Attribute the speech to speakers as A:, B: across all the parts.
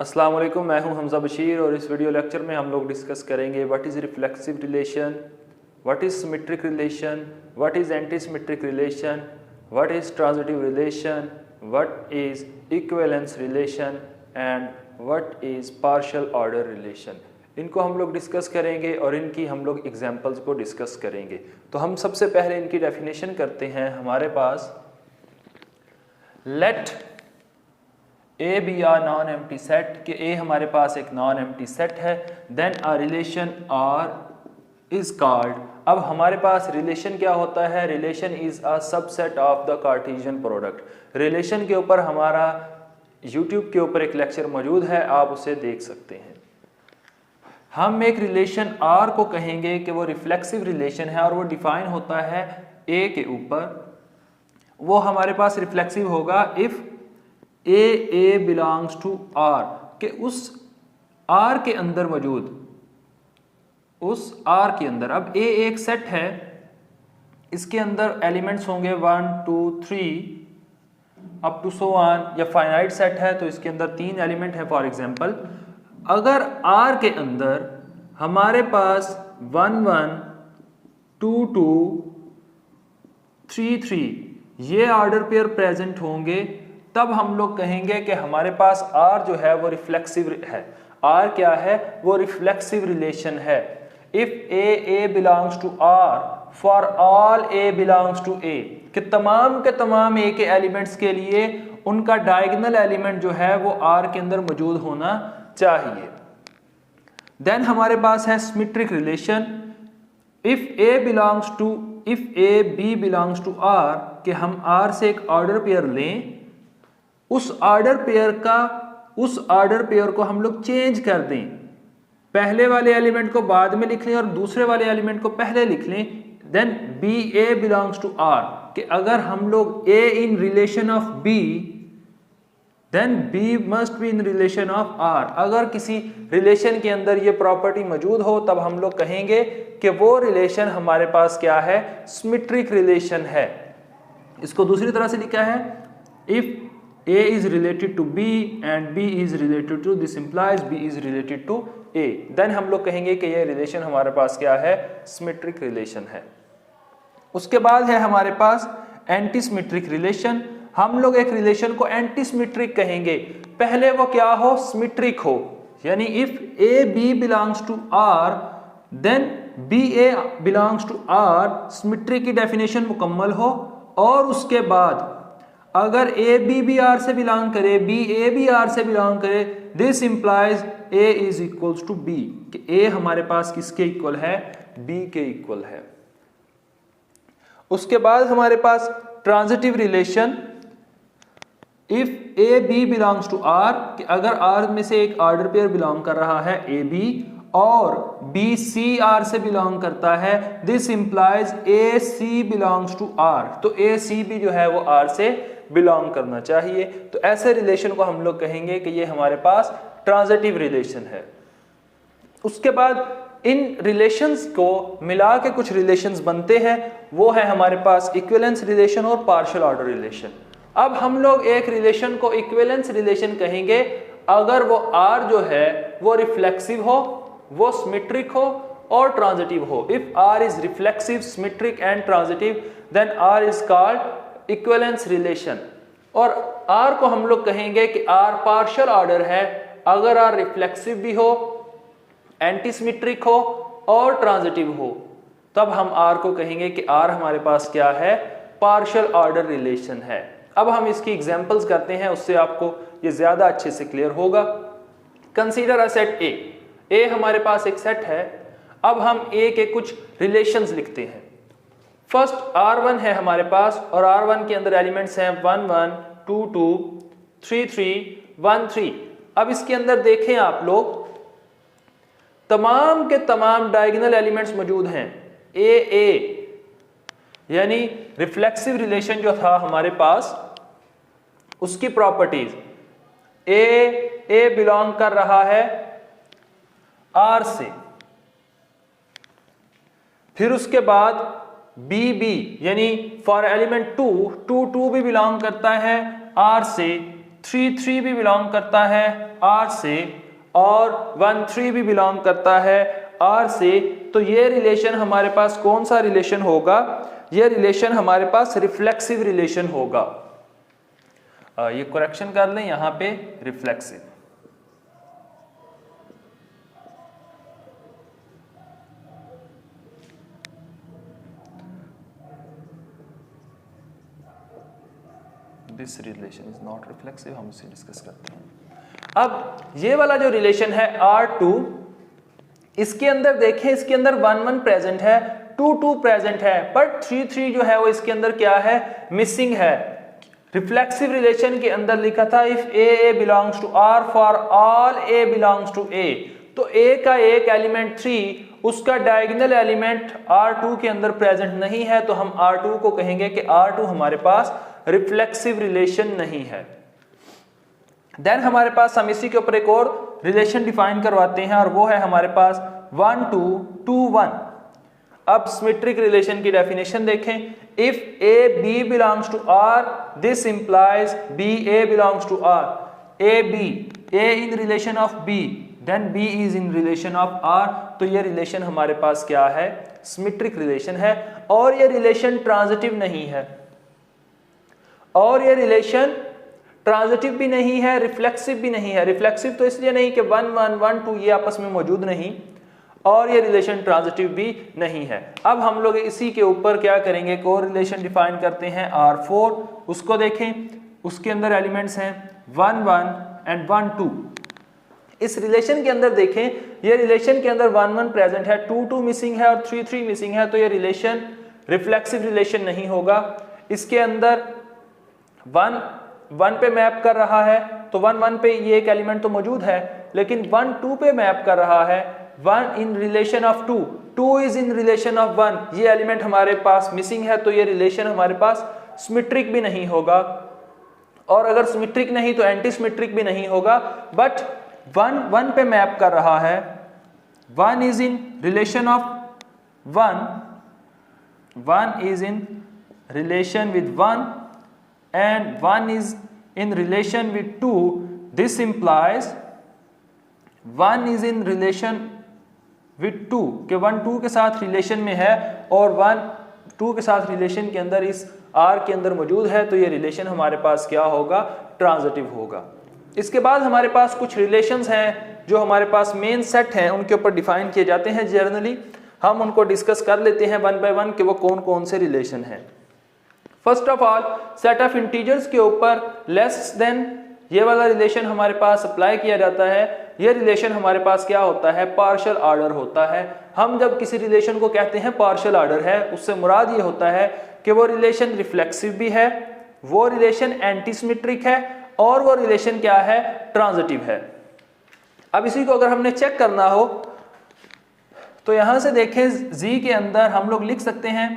A: अस्सलाम वालेकुम, मैं हूं हमजा बशीर और इस वीडियो लेक्चर में हम लोग डिस्कस करेंगे what is reflexive relation, what is symmetric relation, what is anti symmetric relation, what is transitive relation, what is equivalence relation and what is partial order relation. इनको हम लोग डिस्कस करेंगे और इनकी हम लोग एग्जांपल्स को डिस्कस करेंगे। तो हम सबसे पहले इनकी डेफिनेशन करते हैं। हमारे पास let A B R non empty set कि ए हमारे पास एक नॉन एम्प्टी सेट है, then a relation R is called. अब हमारे पास रिलेशन क्या होता है? Relation is a subset of the cartesian product. Relation के ऊपर हमारा यूट्यूब के ऊपर एक लेक्चर मौजूद है, आप उसे देख सकते हैं। हम एक रिलेशन आर को कहेंगे कि वो रिफ्लेक्सिव रिलेशन है और वो डिफाइन होता है ए के ऊपर। वो हमारे पास रिफ्लेक्सिव होगा if A belongs to R, कि उस आर के अंदर मौजूद, उस आर के अंदर, अब ए एक सेट है, इसके अंदर एलिमेंट्स होंगे 1 2 3 अप टू सो ऑन, या फाइनाइट सेट है तो इसके अंदर 3 एलिमेंट है। फॉर एग्जांपल अगर आर के अंदर हमारे पास 1 1 2 2 3 3 ये ऑर्डर पेयर प्रेजेंट होंगे, तब हम लोग कहेंगे कि हमारे पास आर जो है वो रिफ्लेक्सिव है। आर क्या है? वो रिफ्लेक्सिव रिलेशन है। If A belongs to R for all A belongs to A, कि तमाम के तमाम ए के एलिमेंट्स के लिए उनका डायगोनल एलिमेंट जो है वो आर के अंदर मौजूद होना चाहिए। देन हमारे पास है symmetric relation. If A B belongs to R, कि हम आर से एक ऑर्डर पेयर लें, उस ऑर्डर पेयर को हम लोग चेंज कर दें, पहले वाले एलिमेंट को बाद में लिख लें और दूसरे वाले एलिमेंट को पहले लिख लें। Then B A belongs to R, कि अगर हम लोग A in relation of B, then B must be in relation of R. अगर किसी रिलेशन के अंदर ये प्रॉपर्टी मौजूद हो तब हम लोग कहेंगे कि वो रिलेशन हमारे पास क्या है? सिमेट्रिक रिलेशन है। इसको दूसरी तरह से लिखा है, if A is related to B and B is related to, this implies B is related to A, then हम लोग कहेंगे कि ये रिलेशन हमारे पास क्या है? सिमेट्रिक रिलेशन है। उसके बाद है हमारे पास एंटी सिमेट्रिक रिलेशन। हम लोग एक रिलेशन को एंटी सिमेट्रिक कहेंगे, पहले वो क्या हो? सिमेट्रिक हो। यानी if A B belongs to R then B A belongs to R, symmetric की डेफिनेशन मुकम्मल हो। और उसके बाद अगर ए बी भी आर से बिलोंग करे, बी ए भी आर से बिलोंग करे, this implies A is equals to B, कि ए हमारे पास किसके इक्वल है? बी के इक्वल है। उसके बाद हमारे पास transitive relation. If A B belongs to R, कि अगर आर में से एक ऑर्डर पेयर बिलोंग कर रहा है ए बी और बी सी आर से बिलोंग करता है, this implies A C belongs to R, तो ए सी भी जो है वो आर से बिलोंग करना चाहिए। तो ऐसे रिलेशन को हम लोग कहेंगे कि ये हमारे पास ट्रांजिटिव रिलेशन है। उसके बाद इन रिलेशंस को मिला के कुछ रिलेशंस बनते हैं, वो है हमारे पास इक्विवेलेंस रिलेशन और पार्शियल ऑर्डर रिलेशन। अब हम लोग एक रिलेशन को इक्विवेलेंस रिलेशन कहेंगे अगर वो आर जो है वो रिफ्लेक्सिव हो, वो सिमेट्रिक हो और ट्रांजिटिव हो। If R is reflexive, symmetric and transitive, then R is called equivalence relation. और आर को हम लोग कहेंगे कि आर पार्शियल ऑर्डर है अगर आर रिफ्लेक्सिव भी हो, एंटी सिमेट्रिक हो और ट्रांजिटिव हो, तब हम आर को कहेंगे कि आर हमारे पास क्या है? पार्शियल ऑर्डर रिलेशन है। अब हम इसकी एग्जांपल्स करते हैं, उससे आपको ये ज्यादा अच्छे से क्लियर होगा। कंसीडर अ सेट ए। ए हमारे पास एक सेट है। अब हम ए के कुछ रिलेशंस लिखते हैं। फर्स्ट R1 है हमारे पास और R1 के अंदर एलिमेंट्स हैं 1 1 2 2 3 3 1 3। अब इसके अंदर देखें आप लोग, तमाम के तमाम डायगोनल एलिमेंट्स मौजूद हैं। ए यानी रिफ्लेक्सिव रिलेशन जो था हमारे पास, उसकी प्रॉपर्टीज, ए बिलोंग कर रहा है R से, फिर उसके बाद बी बी यानी फॉर एलिमेंट 2 2 2 भी बिलोंग करता है आर से, 3 भी बिलोंग करता है R से और 1 3 भी बिलोंग करता है R से, तो ये रिलेशन हमारे पास कौन सा रिलेशन होगा? ये रिलेशन हमारे पास रिफ्लेक्सिव रिलेशन होगा। ये करेक्शन कर लें यहां पे, reflexive. This relation is not reflexive, हम इसे डिस्कस करते हैं। अब ये वाला जो रिलेशन है R2, इसके अंदर देखें, इसके अंदर 1 1 प्रेजेंट है, 2 2 प्रेजेंट है, बट 3 3 जो है वो इसके अंदर क्या है? मिसिंग है। रिफ्लेक्सिव रिलेशन के अंदर लिखा था if A belongs to R for all A belongs to A, तो A का एक एलिमेंट 3 उसका डायगोनल एलिमेंट R2 के अंदर प्रेजेंट नहीं है, तो हम R2 को कहेंगे कि R2 हमारे पास रिफ्लेक्सिव रिलेशन नहीं है। देन हमारे पास हम इसी के ऊपर एक और रिलेशन डिफाइन करवाते हैं और वो है हमारे पास 1 2 2 1। अब सिमेट्रिक रिलेशन की डेफिनेशन देखें। If A B belongs to R, this implies B A belongs to R। A B, A in relation of B, then B is in relation of R, तो ये रिलेशन हमारे पास क्या है? Symmetric relation है। और ये relation transitive नहीं है, और ये रिलेशन ट्रांजिटिव भी नहीं है, रिफ्लेक्सिव भी नहीं है। रिफ्लेक्सिव तो इसलिए नहीं कि 1 1 1 2 ये आपस में मौजूद नहीं, और ये रिलेशन ट्रांजिटिव भी नहीं है। अब हम लोग इसी के ऊपर क्या करेंगे? एक और रिलेशन डिफाइन करते हैं R4, उसको देखें। उसके अंदर एलिमेंट्स हैं 1 1 एंड 1 2। इस रिलेशन के अंदर देखें, ये रिलेशन के अंदर 1 1 प्रेजेंट है, 2 2 मिसिंग है और 3 3 मिसिंग है, तो ये रिलेशन रिफ्लेक्सिव रिलेशन नहीं होगा। इसके अंदर 1 1 पे मैप कर रहा है, तो 1 1 पे ये एक एलिमेंट तो मौजूद है, लेकिन 1 2 पे मैप कर रहा है, 1 इन relation of 2, 2 is in relation of 1, ये एलिमेंट हमारे पास मिसिंग है, तो ये रिलेशन हमारे पास सिमेट्रिक भी नहीं होगा। और अगर सिमेट्रिक नहीं तो एंटी सिमेट्रिक भी नहीं होगा। बट 1 1 पे मैप कर रहा है, 1 is in relation of 1, 1 is in relation with 1 and 1 is in relation with 2, this implies 1 is in relation with 2 कि 1 2 के साथ रिलेशन में है और 1 2 के साथ रिलेशन के अंदर इस R के अंदर मौजूद है, तो ये रिलेशन हमारे पास क्या होगा? ट्रांजिटिव होगा। इसके बाद हमारे पास कुछ रिलेशंस हैं जो हमारे पास मेन सेट हैं, उनके ऊपर डिफाइन किए जाते हैं जनरली। हम उनको डिस्कस कर लेते हैं 1 बाय 1 कि वो कौन कौन से रिलेशन हैं। First of all, set of integers के ऊपर लेस देन ये वाला रिलेशन हमारे पास अप्लाई किया जाता है। ये रिलेशन हमारे पास क्या होता है? पार्शियल ऑर्डर होता है। हम जब किसी रिलेशन को कहते हैं पार्शियल ऑर्डर है, उससे मुराद ये होता है कि वो रिलेशन रिफ्लेक्सिव भी है, वो रिलेशन एंटी सिमेट्रिक है, और वो रिलेशन क्या है? ट्रांजिटिव है। अब इसी को अगर हमने चेक करना हो तो यहां से देखें, जी के अंदर हम लोग लिख सकते हैं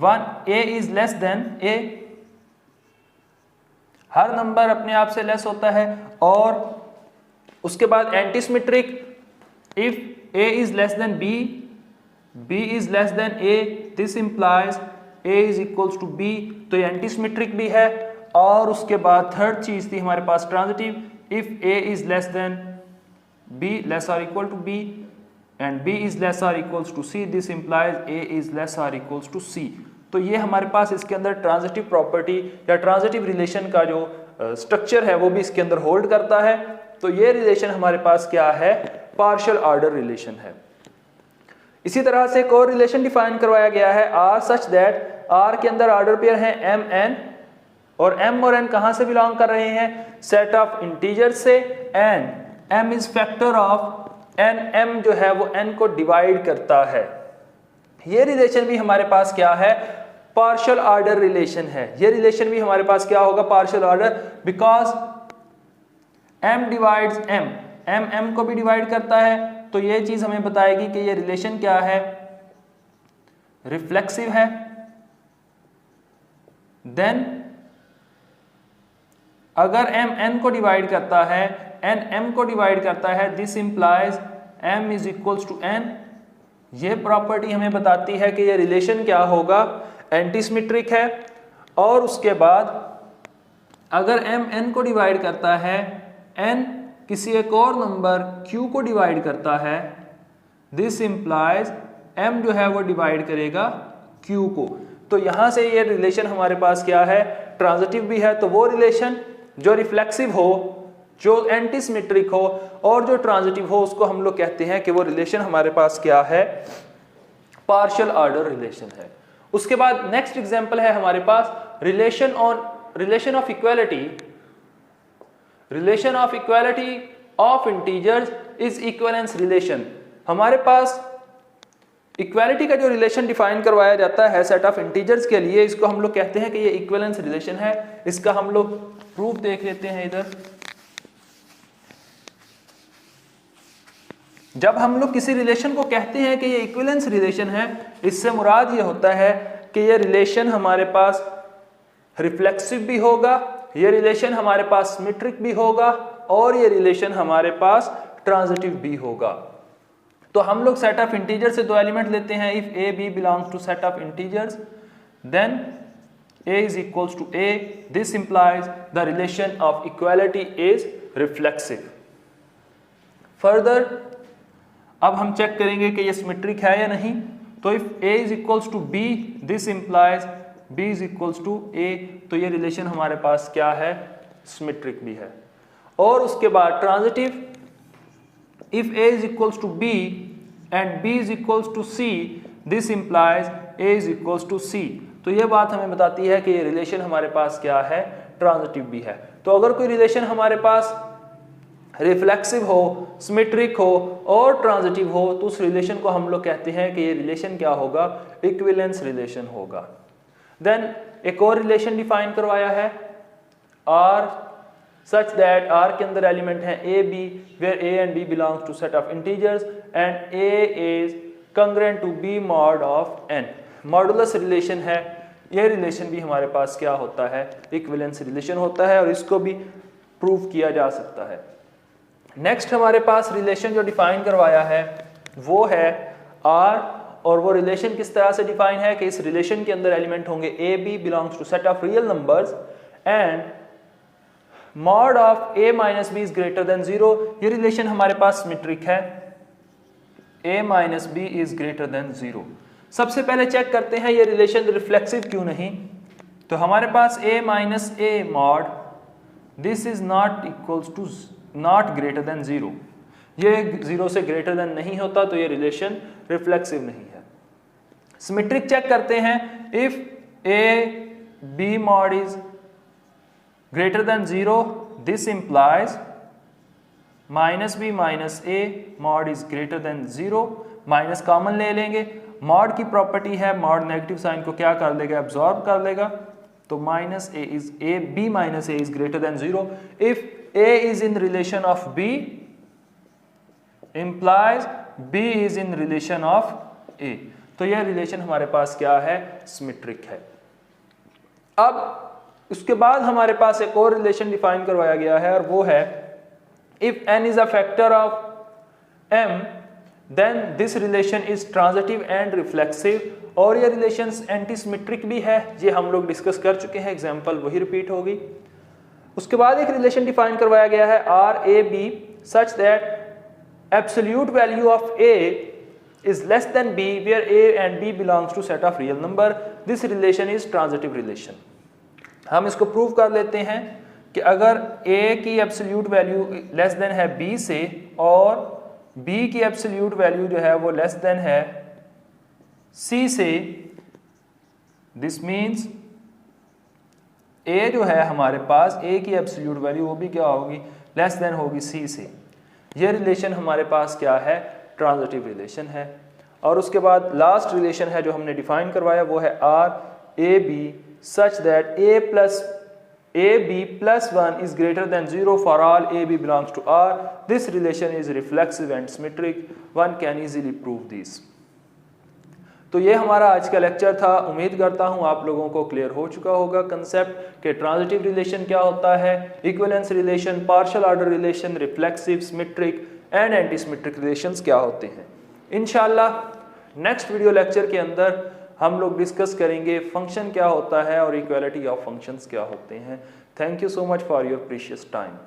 A: 1 A is less than A, हर नंबर अपने आप से लेस होता है। और उसके बाद anti symmetric, if A is less than B, B is less than A, this implies A is equals to B, तो ये एंटी सिमेट्रिक भी है। और उसके बाद थर्ड चीज थी हमारे पास transitive, if A is less than B less और equal to B and B is less or equals to C, this implies A is less or equals to C। तो ये हमारे पास इसके अंदर ट्रांजिटिव प्रॉपर्टी या ट्रांजिटिव रिलेशन का जो structure है वो भी इसके अंदर होल्ड करता है। तो ये रिलेशन हमारे पास क्या है? पार्शियल ऑर्डर रिलेशन है। इसी तरह से एक और रिलेशन डिफाइन करवाया गया है R सच दैट R के अंदर ऑर्डर पेयर है M N, और M और N कहां से बिलोंग कर रहे हैं? सेट ऑफ इंटीजर से, and M is factor of n, m जो है वो n को डिवाइड करता है। ये रिलेशन भी हमारे पास क्या है? पार्शियल ऑर्डर रिलेशन है। ये रिलेशन भी हमारे पास क्या होगा? Partial order, because m divides m, m m को भी डिवाइड करता है। तो ये चीज हमें बताएगी कि ये रिलेशन क्या है? रिफ्लेक्सिव है। देन अगर m n को डिवाइड करता है, n m को डिवाइड करता है, this implies m is equals to n। ये प्रॉपर्टी हमें बताती है कि ये रिलेशन क्या होगा? एंटी सिमेट्रिक है। और उसके बाद अगर m n को डिवाइड करता है, n किसी एक और नंबर q को डिवाइड करता है, दिस इंप्लाइज m जो है वो डिवाइड करेगा q को। तो यहां से ये रिलेशन हमारे पास क्या है, ट्रांजिटिव भी है। तो वो रिलेशन जो रिफ्लेक्सिव हो, जो एंटी सिमेट्रिक हो और जो ट्रांजिटिव हो, उसको हम लोग कहते हैं कि वो रिलेशन हमारे पास क्या है, पार्शियल ऑर्डर रिलेशन है। उसके बाद नेक्स्ट एग्जांपल है हमारे पास relation of equality. Relation of equality of integers is equivalence relation. हमारे पास इक्वालिटी का जो रिलेशन डिफाइन करवाया जाता है सेट ऑफ इंटीजर्स के लिए, इसको हम लोग कहते हैं कि ये इक्विवेलेंस रिलेशन है। इसका हम लोग प्रूफ देख लेते हैं इधर। जब हम लोग किसी रिलेशन को कहते हैं कि ये इक्विवेलेंस रिलेशन है, इससे मुराद ये होता है कि ये रिलेशन हमारे पास रिफ्लेक्सिव भी होगा, ये रिलेशन हमारे पास सिमेट्रिक भी होगा और ये रिलेशन हमारे पास ट्रांजिटिव भी होगा। तो हम लोग सेट ऑफ इंटीजर से दो एलिमेंट लेते हैं। If A B belongs to set of integers then a is equals to a, this implies the relation of equality is reflexive. Further, अब हम चेक करेंगे कि ये सिमेट्रिक है या नहीं। तो if a is equals to b, this implies b is equals to a, तो ये रिलेशन हमारे पास क्या है, सिमेट्रिक भी है। और उसके बाद transitive, if a is equals to b and b is equals to c, this implies a is equals to c, तो ये बात हमें बताती है कि ये रिलेशन हमारे पास क्या है, ट्रांजिटिव भी है। तो अगर कोई रिलेशन हमारे पास रिफ्लेक्सिव हो, सिमेट्रिक हो और ट्रांजिटिव हो, तो उस रिलेशन को हम लोग कहते हैं कि ये रिलेशन क्या होगा, इक्विवेलेंस रिलेशन होगा। देन एक और रिलेशन डिफाइन करवाया है, R such that R के अंदर एलिमेंट है A, B, where A and B belongs to set of integers and A is congruent to B mod of n। Modulus relation है, ये रिलेशन भी हमारे पास क्या होता है, इक्विवेलेंस रिलेशन होता है और इसको भी प्रूव किया जा सकता है। नेक्स्ट हमारे पास रिलेशन जो डिफाइन करवाया है वो है R, और वो रिलेशन किस तरह से डिफाइन है कि इस रिलेशन के अंदर एलिमेंट होंगे A, B belongs to set of real numbers and mod of a minus b is greater than 0। ये रिलेशन हमारे पास सिमेट्रिक है, a minus b is greater than 0। सबसे पहले चेक करते हैं ये रिलेशन रिफ्लेक्सिव क्यों नहीं। तो हमारे पास a minus a mod this is not equals to not greater than 0, ये 0 से ग्रेटर देन नहीं होता, तो ये रिलेशन रिफ्लेक्सिव नहीं है। सिमेट्रिक चेक करते हैं, if a b mod is greater than 0, this implies minus b minus a mod is greater than 0। Minus common ले लेंगे, मॉड की प्रॉपर्टी है मॉड नेगेटिव साइन को क्या कर लेगा, एब्जॉर्ब कर लेगा। तो minus A is A, B minus A is greater than 0। If A is in relation of B implies b is in relation of a, तो यह रिलेशन हमारे पास क्या है, सिमेट्रिक है। अब उसके बाद हमारे पास एक और रिलेशन डिफाइन करवाया गया है और वो है if n is a factor of m then this relation is transitive and reflexive, और ये रिलेशंस एंटी सिमेट्रिक भी है, ये हम लोग डिस्कस कर चुके हैं, एग्जांपल वही रिपीट होगी। उसके बाद एक रिलेशन डिफाइन करवाया गया है r a b such that absolute value of a is less than b where a and b belongs to set of real number, this relation is transitive relation। हम इसको prove कर लेते हैं कि अगर a की एब्सोल्यूट वैल्यू लेस देन है b से और b की एब्सोल्यूट वैल्यू जो है वो लेस देन है c से, दिस मीन्स a जो है हमारे पास a की एब्सोल्यूट वैल्यू वो भी क्या होगी, लेस देन होगी c से। ये रिलेशन हमारे पास क्या है, ट्रांजिटिव रिलेशन है। और उसके बाद लास्ट रिलेशन है जो हमने डिफाइन करवाया वो है r a b such that a b plus 1 is greater than 0 for all a b belongs to r, this relation is reflexive and symmetric, one can easily prove this। तो ये हमारा आज का लेक्चर था। उम्मीद करता हूँ आप लोगों को क्लियर हो चुका होगा कंसेप्ट कि ट्रांजिटिव रिलेशन क्या होता है, equivalence relation, partial order relation, reflexive, symmetric and anti symmetric relations क्या होते हैं। इंशाल्लाह नेक्स्ट वीडियो लेक्चर के अंदर हम लोग डिस्कस करेंगे फंक्शन क्या होता है और इक्वालिटी ऑफ फंक्शंस क्या होते हैं। Thank you so much for your precious time.